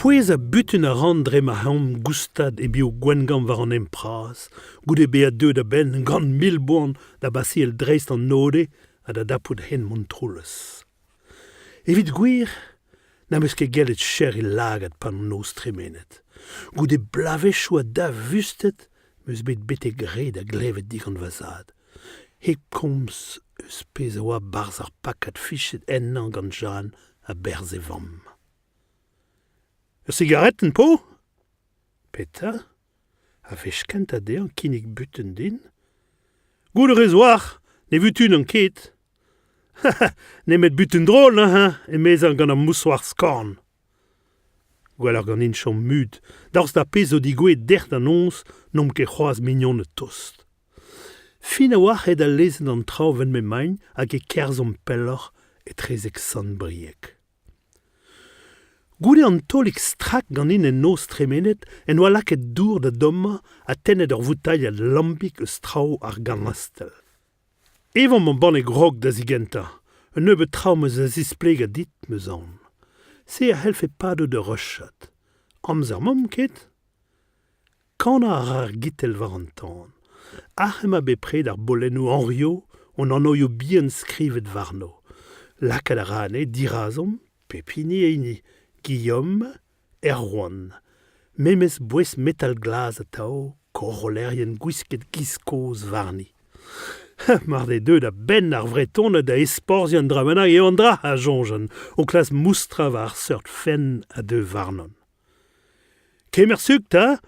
Pouez a buten a rendre ma ham gustad e bio gwengam war an empraz, goude be a deux da ben gant mil boan da basi el dreist an node a da dapout hen montroules. Evit gwir, na meus ket gellet cher il lagad pan an os tremenet. Goude blavechou a da vustet, meus bet bete gre da glevet digant vazad. He komz eus pez a oa barz ar pakat fichet ennan gant jan a berz e vam. Ur cigaretten po? Peta? A vech kent a de an kinnig buten din? Goude rezoar, ne vutun an ket. Ne met buten drôle, e mez an gant an moussoir skorn. Gwell ar gant in chom mud, daoust da pez o digwe dert an ons, nom ket c'hoaz mignon e tost. Fin a oac'het a lezen an traoù ven me main hag e kerzom pelloc'h e trezek san briek. Goude an tolik strak gant in en os tremenet en oa laket dour da domma a tennet ur voutail ad lampik eus traoù ar ganastel. Evan man ban e grog da zigenta, un neube traoù meus a zispleg a dit meus an. Se a helfe pado de rochat. Amzer mom ket? Kana ar gitel war an tan. Ac'hem a bepred ar bolennoù Henrio, on an oio bien skrivet warno. Lakad a rane, dirazom, pepini eini, Guillaume, Erwan. Memes bouez metal glas a tao, korolerien gwisket giskoz varni. Mar de deux da ben ar vreton da esporzian dramena e andra a jonjan, o klas moustra var seurt fen a deux varnon. Kemersuk ta?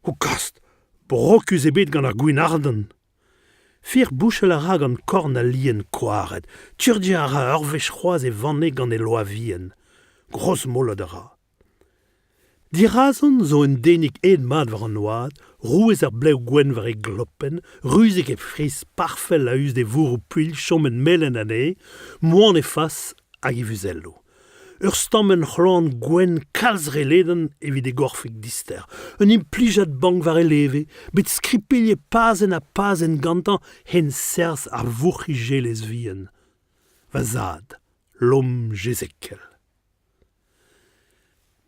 O kast, brokus ebet gant ar gwinarden. Fir bouchel a ra gant korn a lien koaret, turdia a ra urvech c'hoaz e vanne gant e loavien. Gros molad a ra. Dirazon zo en denik ed mad war an oad, rouez ar bleu gwen war e gloppen, ruzek e fris parfel a eus de vour o puil chom en melen ane, moan e fas hag e vuzello. Ur stammen c'hlan gwen kalzre leden evit e gorfik dister. Un implijat bank war e leve, bet skripilje pazen a pazen gantan hen sers ar vourchi jelez vien. Vazad, l'om Jezekel.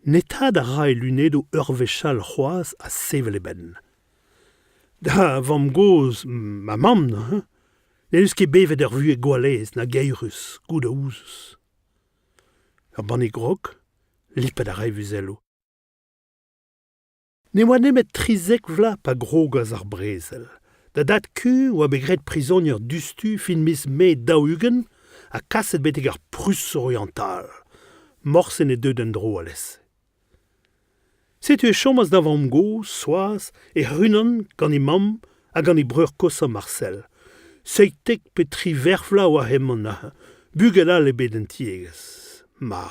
Netad a ra e lunedo urvechal c'hoaz a sevel e ben. Da vam goz ma mam, ne eus ket bevet ur vu e gwalez na geirus, gout a ouzus. Ar ban e grog, lipet a ra e vuzello. Ne oa nemet trizek vla pa grogaz ar brezel. Da dat ku oa begret prizonier dustu fin mis me daougen a kaset betek ar Prusse oriental. Morsen e deud en dro a lesse. Setu e chomaz da vam go, soaz, e runan gant e mam a gant e breur kosa Marcel. Seitek petri verfla oa hemon a bugel al e bet en tiegez. Ma.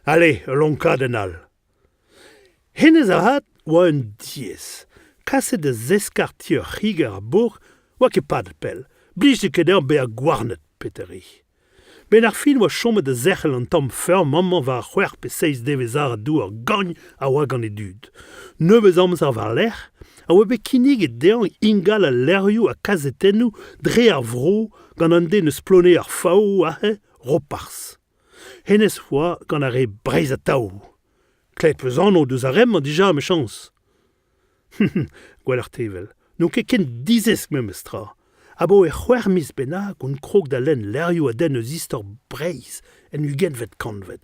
Allez, lonkad en al. Hennez a hat oa un diez. Kaset de zeskartier higer a bourg oa ket pad pel. Blij de keder be a gwarnet peteri. Ben ar fin oa chomet de zechel an tamm fer maman war c'hwer pe seiz devezar a dou ar gagn a oa gant e dud. Neubez amzer war l'er, a oa be kinig e dean ingal a lerioù a kazetennoù dre ar vro gant an den eus plone ar faou a he ropars. Hennez foa gant ar e breiz a taou. Klet peus anno deus a rem an dija a mechans. Gwell ar tevel, nou ket ken dizesk memes tra. Abo e c'hwer mis bennak un krog da len lerioù a den eus istor breiz en ugenvet kanvet.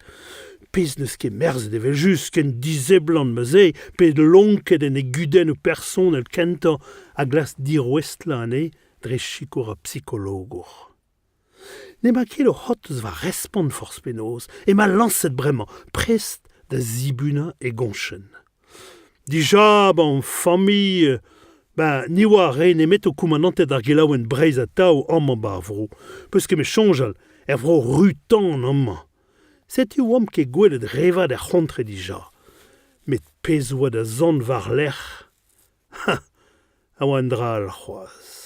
Pez neus ket merzet evel just ken dizeblan meze pe lonket en e guden o person el kentan a glas dir westla ane dre chikour a psikologour. Ne ma ket o hotz va respond force penoz e ma lanset bremañ prest da zibuna e gonchen. Dija, ban famille... ni oa re ne met o koumanantet ar gelaou en breiz a tao amman bar vro, peus ket me chonjal, vro rutan amman. Setu oam ket gwelet revad er c'hontre dija. Met pez oa da zon var l'er. Ha, a oa en dra al c'hoaz.